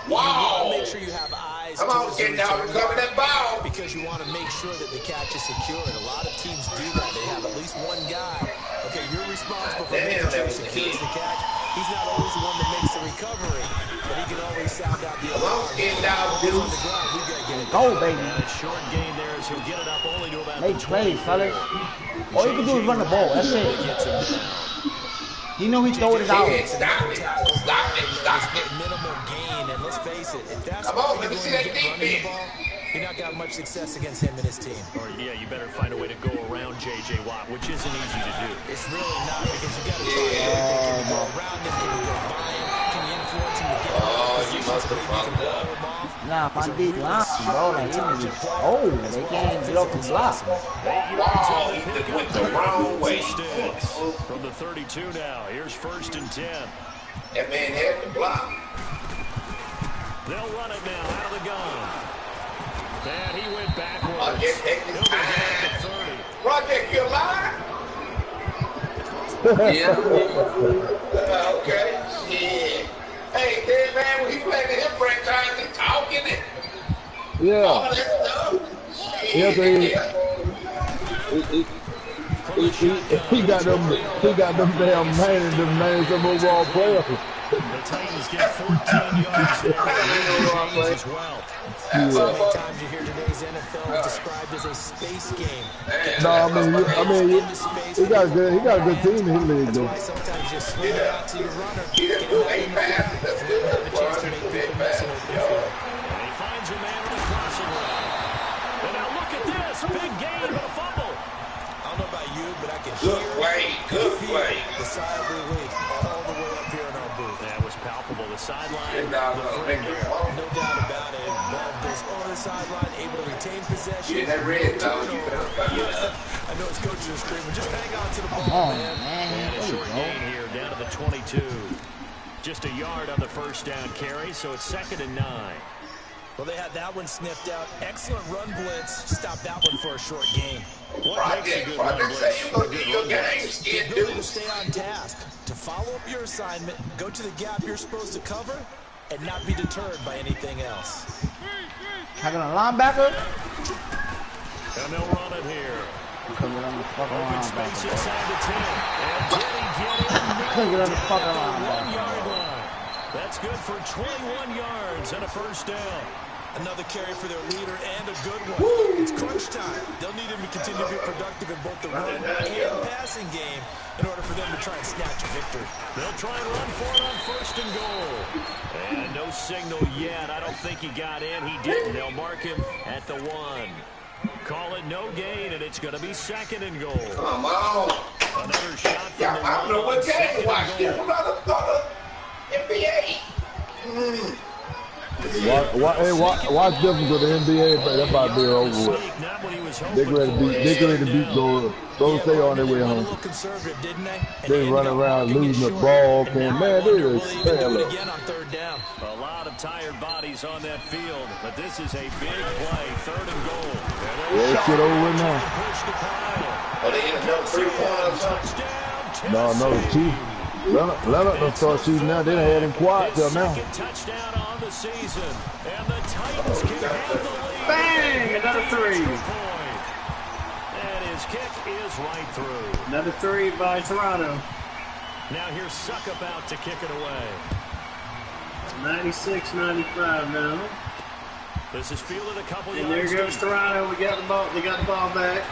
you want Wow. to make sure you have eyes Come on, towards the get down and cover that ball. because you want to make sure that the catch is secured. A lot of teams do that. They have at least one guy. Okay, you're responsible for making sure he secures the catch. He's not always the one that makes the recovery, but he can always sound out the Come on, alarm. get down, On dude. the ground, we got to get it. Go, baby. And a short gain there as he'll get it up only to about Make the plays, 24. fellas. All you can do is run the ball. That's it. Gets him down. He know he throw it out. Yeah, stop it. Stop it. Stop it. Minimal gain, and let's face it, if that's Come on, what let me you're see going that to get running the defense. ball, you're not going to have much success against him and his team. Or, yeah, you better find a way to go around J.J. Watt, which isn't easy to do. It's really not because you got to try everything. Can you go around him? Can you go by him? Can you influence him to get him out of you position must so have maybe you can fucked up. wall him off? Nah, my deep line, bro. Like, he was old. They can't get off the block. Wow, he just went the wrong way. From the 32 now, here's 1st and 10. That man had the block. They'll run it now out of the gun. And he went backwards. Just take his He'll be down at time. the 30. Project, you alive? Yeah. Okay. Shit. Hey, Dave, man, when he played the hip franchise, he talking it. All Yeah. that stuff. Yeah, Shit. He got them damn names, them overall players. The Titans get 14 yards there. As well. So many times you hear today's NFL described as a space game. No, I mean, he got a good team in his league That's though. why sometimes you swing it out to your runner, He get didn't him do out eight in the field, passes. That's and good. have a chance to He make did people eight miss an passes. open field. And he finds a man on the crossing route. And now look at this. Big gain, but a fumble. I don't know about you, but I can Good hear play. Good feel play. the sigh of relief all the way up here in our booth. That was palpable. The sideline, Get down, the make friend it there. fall. No doubt about it. Ball goes over the sideline, able to retain possession. Get that red zone. You better fuck it up. I know his coaches are screaming, just hang on to the ball, Oh, man. man. And a There you short go. gain here down to the 22. Just a yard on the 1st down carry, so it's 2nd and 9. Well, they had that one sniffed out. Excellent run blitz. Stop that one for a short gain. What makes a good run Project say blitz? you gonna get your game The skin, ability to dude. stay on task, to follow up your assignment, go to the gap you're supposed to cover, and not be deterred by anything else. Having a linebacker? And they'll run it here. Couldn't get on the fucking Open space linebacker. inside the 10. And did he get it? Couldn't get on the fucking At the linebacker. 1-yard line. That's good for 21 yards and a 1st down. Another carry for their leader and a good one. It's crunch time. They'll need him to continue to be productive in both the run and passing game in order for them to try and snatch a victory. They'll try and run for it on 1st and goal. And no signal yet. I don't think he got in. He didn't. They'll mark him at the 1. Call it no gain, and it's going to be second and goal. Come on. Another shot from Yeah, I don't know what game to watch. This another NBA. Watch them with the NBA, but that might be over with. They're ready to beat Golden State on their way home. They run around losing the ball, man, they just fail up. A lot of tired bodies on that field, but this is a big play, third and goal. Yeah, shit over now. Oh, they hit another 3-pointer or something? No, Chief. Leonard done start shooting now. They done had him quiet till now. Touchdown on the season, and the Titans can have the lead. Bang! Another 3. And his kick is right through. Another 3 by Toronto. Now here's Suckup out to kick it away. 96-95 now. This is fielded a couple And yards. there goes Toronto. We got the ball. They got the ball back.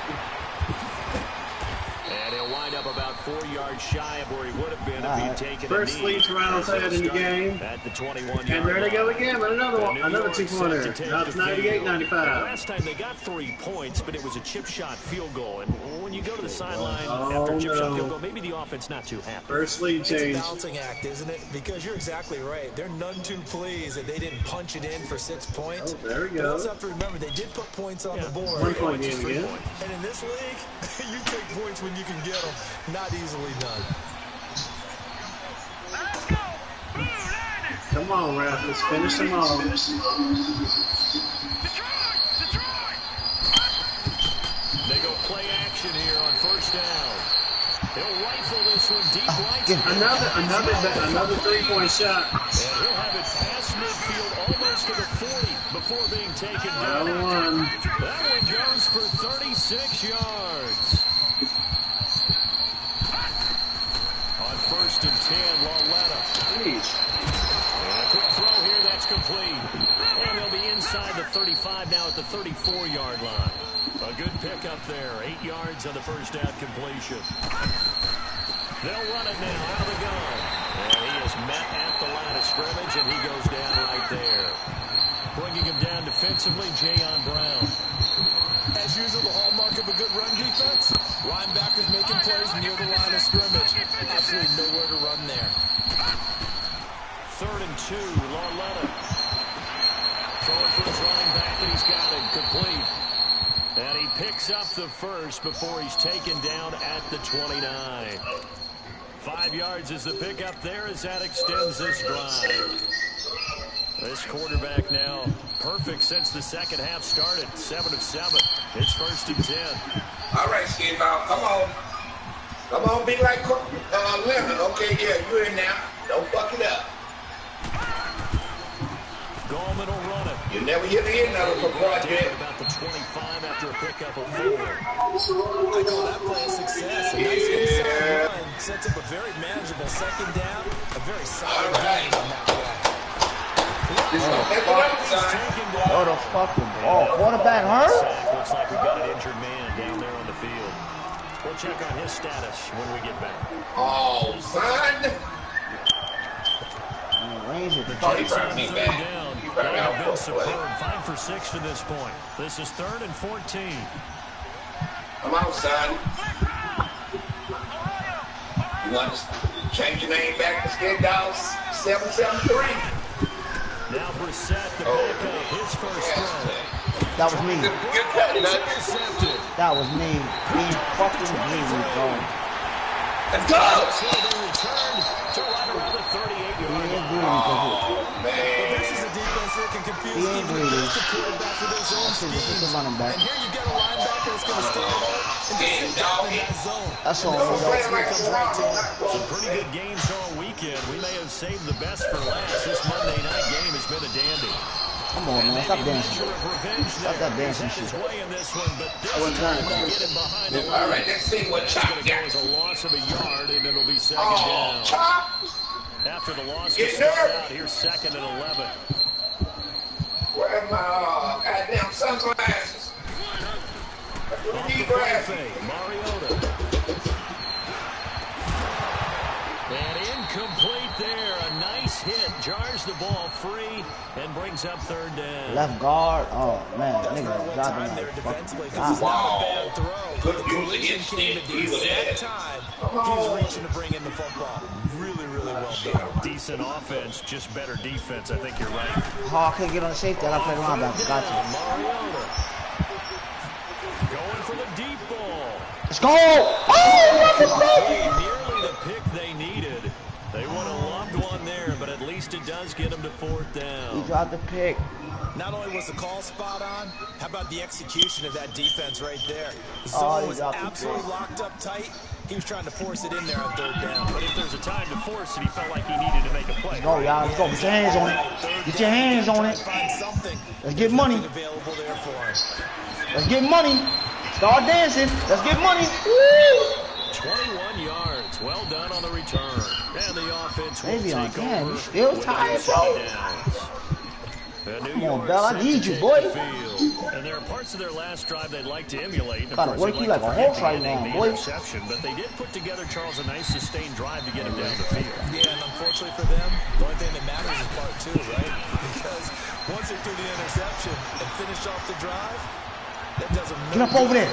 And he'll wind up about 4 yards shy of where he would have been if he'd taken First a knee. lead Toronto's had in the game. At the 21-yard And there they go line. again with another one, another 2-pointer. Now it's 98-95. Last time they got 3 points, but it was a chip shot field goal. And when you go to the sideline after a chip shot field goal, maybe the offense not too happy. First lead It's a change. balancing act, isn't it? Because you're exactly right. They're none too pleased that they didn't punch it in for 6 points. Oh, there we But go. also have to remember they did put points on the board. 1-point game again. And in this league, you take points when you can get them. Not easily done. Come on, Raph. Let's finish them off. They go play action here on first down. He'll rifle this one deep right. Another 3-point shot. And he'll have it past midfield almost to the 40 before being taken down. That one goes for 36 yards. On first and 10, Lauletta. And a quick throw here, that's complete. And they'll be inside the 35 now at the 34-yard line. A good pickup there, 8 yards on the first down completion. They'll run it now out of the gun. And he is met at the line of scrimmage, and he goes down right there. Bringing him down defensively, Jayon Brown. As usual, the hallmark of a good run defense, linebackers making plays near the line of scrimmage. Absolutely nowhere to run there. Third and 2, Lauletta. Throwing for his running back, and he's got it complete. And he picks up the first before he's taken down at the 29. 5 yards is the pickup there as that extends this drive. This quarterback now perfect since the second half started. 7 of 7. It's first and 10. All right, Steve, come on. Come on, be like Leonard. Okay, yeah, you're in now. Don't fuck it up. Gallman will run it. You never hit the end of it for project. About the 25 after a pickup of 4. I call that play a success. A nice inside run sets up a very manageable second down. A very solid game on that play. Oh, the fucking ball. Quarterback hurt? Looks like we've got an injured man down there on the field. We'll check on his status when we get back. Oh, son. The Jets on third down. They have been superb. 5 for 6 to this point. This is 3rd and 14. Come on, son. You want to change your name back to Skid Dogs 773? Now Brissett, the backup, his first throw. That was me. Good cut, Nuts. Intercepted. That was me. Me fucking me, bro. Let's go! So they returned to right around the 38-yard line. Oh, man. This is a defense that can confuse He ain't even greedy. the quarterback with his own This is schemes. a running back. And here you get a linebacker that's going to stand up and just sit down in that zone. That's all we got. Some pretty good games all weekend. We may have saved the best for last. This Monday night game has been a dandy. Come on, man. Stop dancing. Stop that dancing shit. All right, let's see what Chop got. It's a loss of a yard, and it'll be second Oh, down. Chop! After the loss, Get to start nervous. out, here's 2nd and 11. Where are my goddamn sunglasses? Off the Need play glasses. fake, Mariota. And incomplete there. A nice hit jars the ball free and brings up third down. Left guard. Oh man, nigga dropping there like defensively fucking. because it's not a Wow. bad throw. Good The collision usage. came at the exact time he was reaching to bring in the football. Really, really well done. Decent offense, just better defense. I think you're right. Oh, I couldn't get on the safety. I gotta play the linebacker. Gotcha. Mariota going for the deep ball. Let's go! Oh, Nearly the pick they needed. They would have loved one there, but at least it does get them to fourth he down. dropped the pick. Not only was the call spot on, how about the execution of that defense right there? The Oh, zone he was dropped the absolutely pick. locked up tight. He was trying to force it in there on third down. But if there's a time to force it, he felt like he needed to make a play. Go, y'all. Let's go. Get your hands on it. Get your hands on it. Find something. Let's get money. Available there for him. Let's get money. Start dancing. Let's get money. Woo! 21 yards. Well done on the return. And the offense will Maybe on take damn. over You still with tired, the bro? downs. Come on, Bell. I need you, boy. And there are parts of their last drive they'd like to emulate. Gotta work you like a horse right now, boy. But they did put together, Charles, a nice sustained drive to get him down the field. Yeah, and unfortunately for them, the only thing that matters is part two, right? Because once they threw the interception and finished off the drive, that doesn't matter. Get up over there.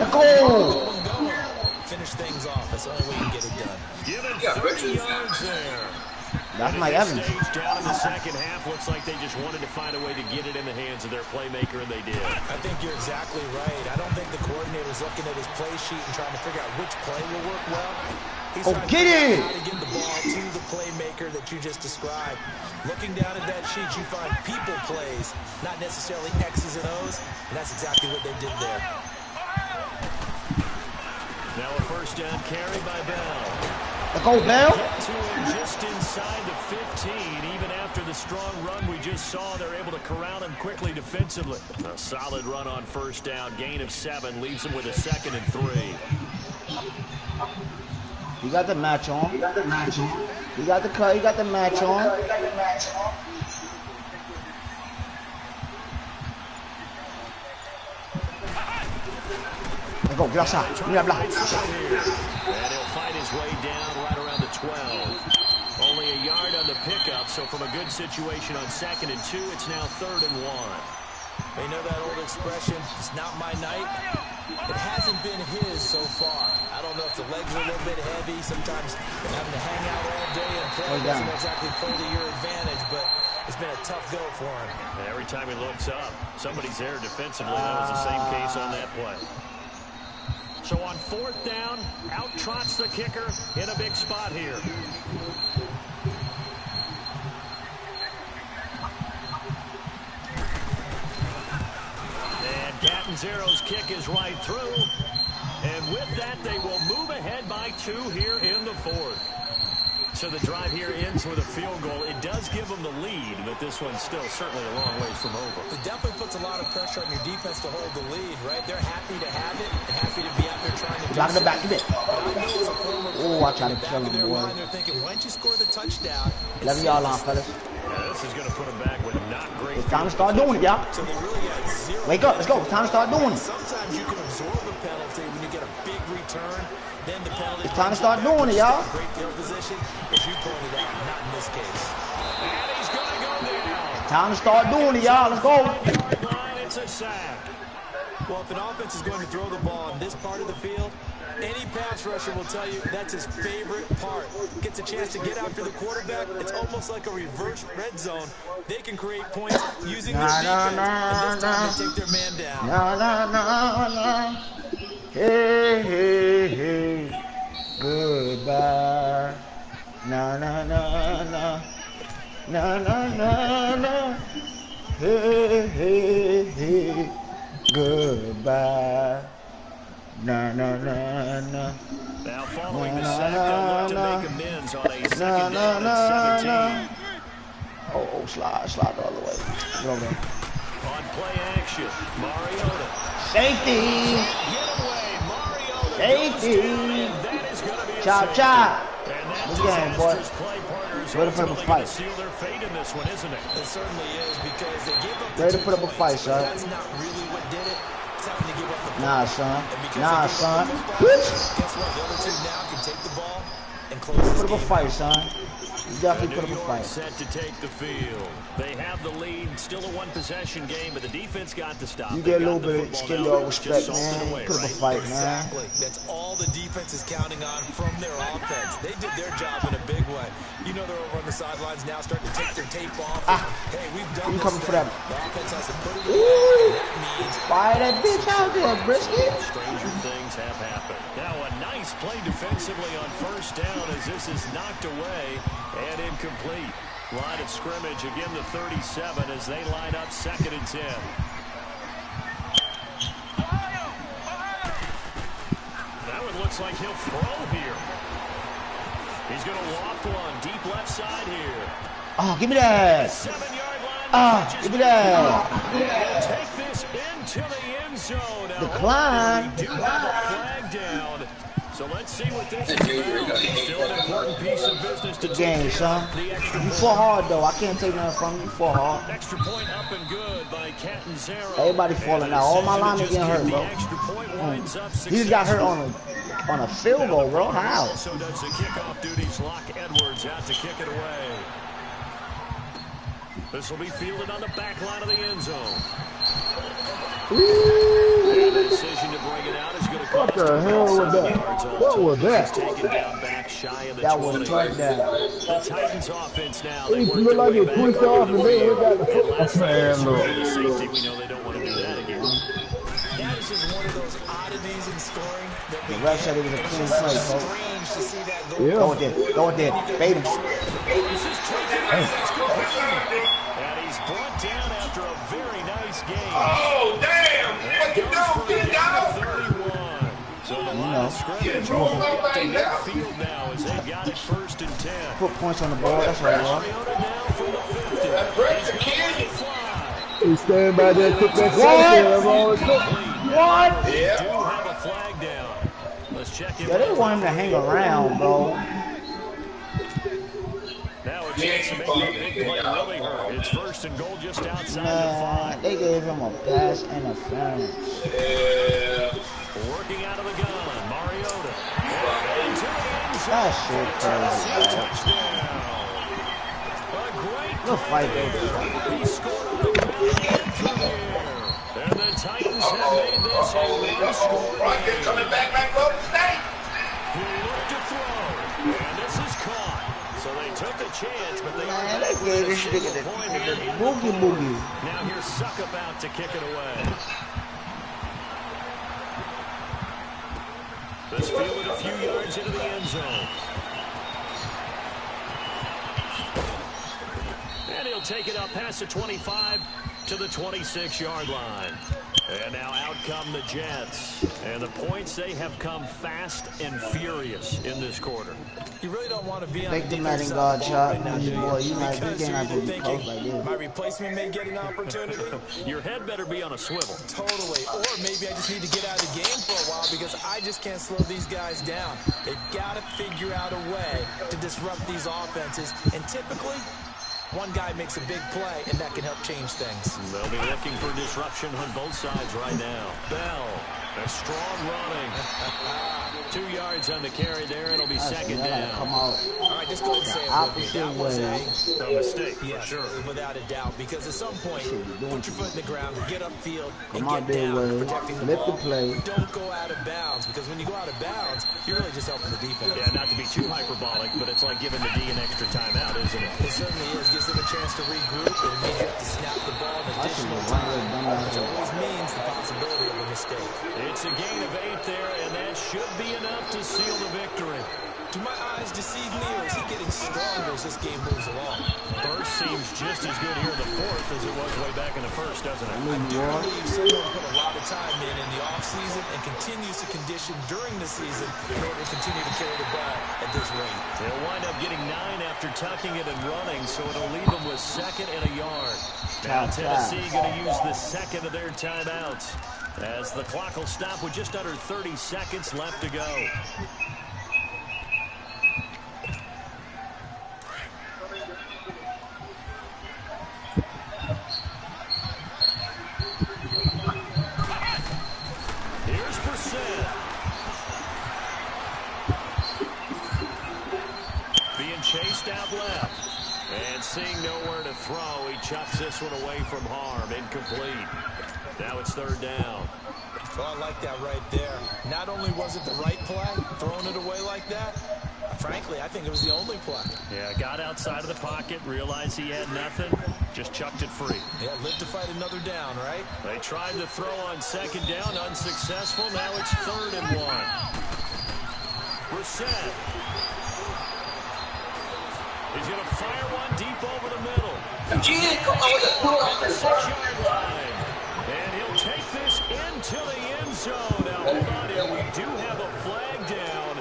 Let's go. Finish things off. That's the only way you can get it done. Given Yeah, 30 Richards. yards there. That's And Mike at this Evans. stage, down in the second half, looks like they just wanted to find a way to get it in the hands of their playmaker, and they did. I think you're exactly right. I don't think the coordinator's looking at his play sheet and trying to figure out which play will work well. He's Oh, trying to get figure it! out how to get the ball to the playmaker that you just described. Looking down at that sheet, you find people plays, not necessarily X's and O's, and that's exactly what they did there. Now a first down carry by Bell. Let's go, Bell. Get to him just inside the 15. Even after the strong run we just saw, they're able to corral him quickly defensively. A solid run on first down. Gain of 7 leaves him with a 2nd and 3. You got the match on. You got the match on. You got the cut. You got the match on. Let's go. Get outside. Give me that block. And he'll fight his way down right around the 12. Only a yard on the pickup, so from a good situation on 2nd and 2, it's now 3rd and 1. They know that old expression, it's not my night. It hasn't been his so far. I don't know if the legs are a little bit heavy. Sometimes having to hang out all day and play doesn't exactly play to your advantage, but it's been a tough go for him. And every time he looks up, somebody's there defensively. That was the same case on that play. So on 4th down, out trots the kicker in a big spot here. And Catanzero's kick is right through. And with that, they will move ahead by 2 here in the 4th. So the drive here ends with a field goal. It does give them the lead, but this one's still certainly a long ways from over. It definitely puts a lot of pressure on your defense to hold the lead, right? They're happy to have it and happy to be out there trying to do Block in the back of it. Oh, I tried to kill him, boy. They're thinking, why don't you score the touchdown? 11 yard line, fellas. Yeah, this is going to put them back with not great. It's time to start doing it, y'all. So they really got 0. Wake up. Let's go. It's time to start doing it. Sometimes you can absorb a penalty when you get a big return. Then the penalty. It's time to start doing it, y'all. Great field position, as you pointed out, not in this case. And he's going to go down. Time to start doing it, y'all. Let's go. Yard line, it's a sack. Well, if an offense is going to throw the ball in this part of the field, any pass rusher will tell you that's his favorite part. Gets a chance to get after the quarterback. It's almost like a reverse red zone. They can create points using their defense, and this time they take their man down. Na na na na. Hey hey hey. Goodbye. Na na na na. Na na na na. Hey hey hey. Goodbye. Na na na na. Now following the sack, they'll look to make amends on a 2nd down and 17. Oh, slide the other way. Get over there. On play action, Mariota. Safety. Get away, Mariota. Safety. That is going to be a Chop, safety. chop. And that Good game, boy. disastrous play partners Ready to put up a ultimately fight. gonna seal their fate in this one, isn't it? It certainly is, because they gave up the Ready to 2 put up a points, fight, but son. that's not really what did it. It's having to give up the ball. Nah, son. And because Nah, they gave up son. the football, guess what? The other 2 now can take the ball and close this Put up a game fight, out. son. He definitely put up a fight. Set to take the field. They have the lead. Still a one-possession game, but the defense got to stop. You get a little bit of skill, y'all respect, man. Put up a fight, man. Exactly. That's all the defense is counting on from their offense. They did their job in a big way. You know they're over on the sidelines now, starting to take their tape off. Hey, we've done You coming for that? The offense has to put it away. That means fire that bitch out there, Brisket. Stranger things have happened. Now a nice play defensively on first down as this is knocked away and incomplete. Line of scrimmage again to 37 as they line up 2nd and 10. Now it looks like he'll throw here. He's going to loft one deep left side here. Oh, give me that. 7-yard line. Give me that. Take this into the end zone. Now, Decline. we do have a flag down. So let's see what this is about. Still an important piece of business to Game, son. You fought hard, though. I can't take nothing from you. You fought hard. Extra point up and good by Catanzaro. Everybody falling out. All my linemen getting hurt, bro. He just got hurt on a field goal, bro. How? So does the kickoff duties. Lock Edwards out to kick it away. This will be fielded on the back line of the end zone. And the decision to bring it out is going to cost What the hell was that? What was that? That was a touchdown. The Titans offense now. It looked like it pushed off and they got the football. Man, look. Safety, we know they don't want to do that again. that is just one of those oddities in scoring that The ref said it was a clean play, folks. strange to see that go. Yeah. Go with it. Go with it. Bait him. And he's brought down after a very nice game. Oh, damn! What you doing, big dog? 31. So the line of scrimmage will get to midfield now as they've got it 1st and 10. Put points on the board. That's right, bro. Mariota now from the 50. That pressure, kid. He stand by there, took that shot. That's all it took. What? They Yeah. do have a flag down. Let's check it. Yeah, they want him to hang around, bro. Now a chance to make that big play really hurt. It's 1st and goal just outside the 5. They gave him a pass interference. Yeah. Working out of the gun, Mariota. That shit crazy, bro. Touchdown. A great Look, fight, baby. he scored on the ground through the air. And the Titans have made this a one-score Rocket game. coming back like Golden State. He looked to throw, and this is caught. So they took a chance, but they Man, are they gave this nigga the boogie boogie. Now here's Suckup out to kick it away. This fielded a few yards into the end zone. And he'll take it up past the 25 to the 26-yard line. And now out come the Jets. And the points, they have come fast and furious in this quarter. You really don't want to be on Take the the Madden defensive guard side shot, right now, man, do you? boy. You can't Because have you're to be close like thinking, this. my replacement may get an opportunity. Your head better be on a swivel. Totally. Or maybe I just need to get out of the game for a while because I just can't slow these guys down. They've got to figure out a way to disrupt these offenses. And typically, one guy makes a big play, and that can help change things. They'll be looking for disruption on both sides right now. Bell, a strong running. 2 yards on the carry there. It'll be second down. Come out. All right, just go ahead and say it. Opposite That was way. A mistake, yeah, for sure. without a doubt. Because at some point, put your foot in the ground, get upfield, and Come out get there, down, Wade. protecting the Lift the ball. play. Don't go out of bounds, because when you go out of bounds, you're really just helping the defense. Yeah, not to be too hyperbolic, but it's like giving the D an extra timeout, isn't it? It certainly is. Gives them a chance to regroup. It means you have to snap the ball an I should additional have time, run with dumb which ass. always means the possibility of a mistake. It's a gain of 8 there, and that should be enough to seal the victory. Do my eyes deceive me, or is he getting stronger as this game moves along? Burst seems just as good here in the 4th as it was way back in the 1st, doesn't it? I do believe someone put a lot of time in the offseason and continues to condition during the season in order to continue to carry the ball at this rate. They'll wind up getting 9 after tucking it and running, so it'll leave them with 2nd and a yard. Now Tennessee going to use the 2nd of their timeouts as the clock will stop with just under 30 seconds left to go. Here's Brissett. Being chased snap left. And seeing nowhere to throw, he chucks this one away from harm. Incomplete. Now it's third down. Well, I like that right there. Not only was it the right play, throwing it away like that, frankly, I think it was the only play. Yeah, got outside of the pocket, realized he had nothing, just chucked it free. Yeah, live to fight another down, right? They tried to throw on second down, unsuccessful. Now it's 3rd and 1. Brissett. He's going to fire one deep over the middle. On the 6-yard line. And he'll take this into the end zone. Now, hold on here. We do have a flag down.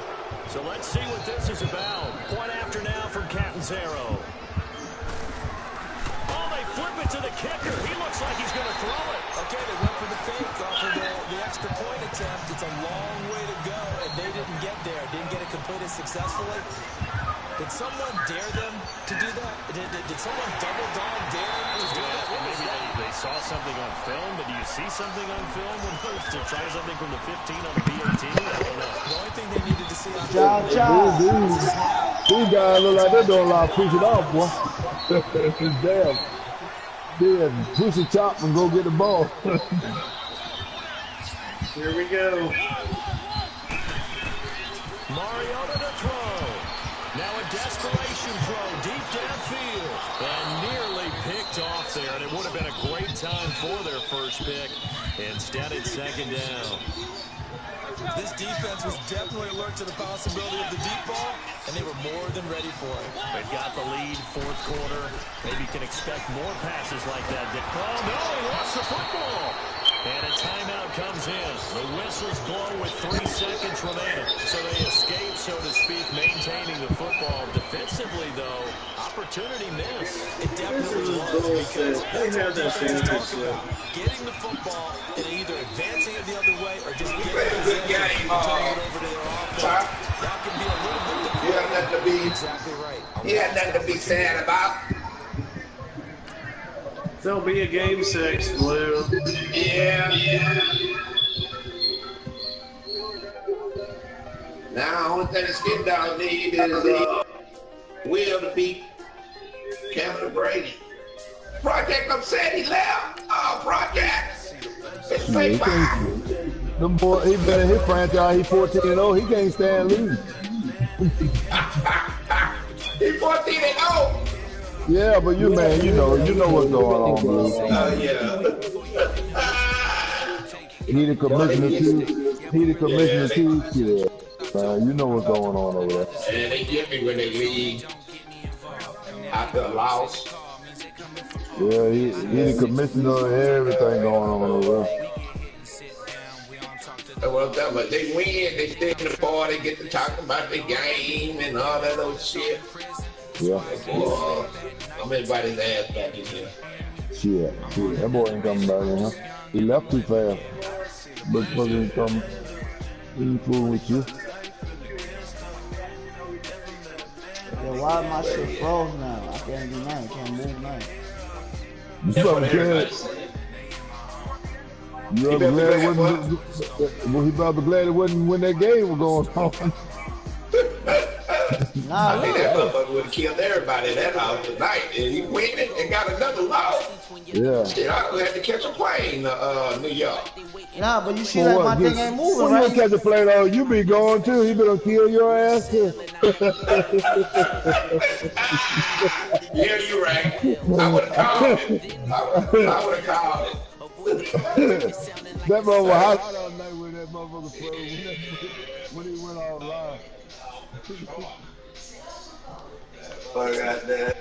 So let's see what this is about. Point after now from Catanzaro. Oh, they flip it to the kicker. He looks like he's going to throw it. Okay, they went for the fake off of the extra point attempt. It's a long way to go, and they didn't get there. Didn't get it completed successfully. Did someone dare them to do that? Did someone double dog dare them to do that? Maybe they saw something on film, but do you see something on film when folks to try something from the 15 on the PAT? I don't know. The only thing they needed to see on film. These guys look like they're doing a lot of pushing off, boy. Damn. Yeah, push the chop and go get the ball. Here we go. Mariota to throw. Now a desperation throw deep downfield. And nearly picked off there. And it would have been a great time for their first pick. Instead, it's 2nd down. This defense was definitely alert to the possibility of the deep ball, and they were more than ready for it. They've got the lead, 4th quarter. Maybe can expect more passes like that. Oh, no, he lost the football. And a timeout comes in. The whistles blow with 3 seconds remaining. So they escape, so to speak, maintaining the football. Defensively, though, opportunity missed. It definitely was, because that's what defense is talking about. Getting the football and either advancing it the other way or just getting it Good game, turning it over to their offense. That can be a little bit difficult. You have nothing to be. Exactly right. He had nothing to be sad about. There'll be a game 6, Blue. Yeah. Now, only thing the Skin Dog need is Will to beat Kevin Brady. Project upset he left. Oh, Project. It's play 5. Them boy, he been in his franchise. He 14-0. He can't stand losing. He 14-0. Yeah, but you man, you know what's going on, bro. Yeah. He the commissioner too. Yeah. You know what's going on over there. And they get me when they leave after a loss. Yeah, he the commissioner and everything going on over there. Well, but they win, they stay in the bar, they get to talk about the game and all that other shit. Yeah. Boy, I'm everybody's ass back in here. Shit. That boy ain't coming back in, huh? He left too fast. But fucking ain't coming. He ain't fooling with you. Yeah, why my shit froze now? I can't do nothing. Can't move nothing. You probably glad. He probably glad it wasn't when that game was going on. Nah, I think that motherfucker would have killed everybody in that house tonight. And he winning and got another loss. Yeah. Shit, I had to catch a plane to New York. Nah, but you see that my thing ain't moving, right? right? You catch a plane, though, you be going too. He better kill your ass too. Yeah, you're right. I would have called it. I would have called it. That motherfucker, I don't know when that motherfucker froze, when he went online. I got that.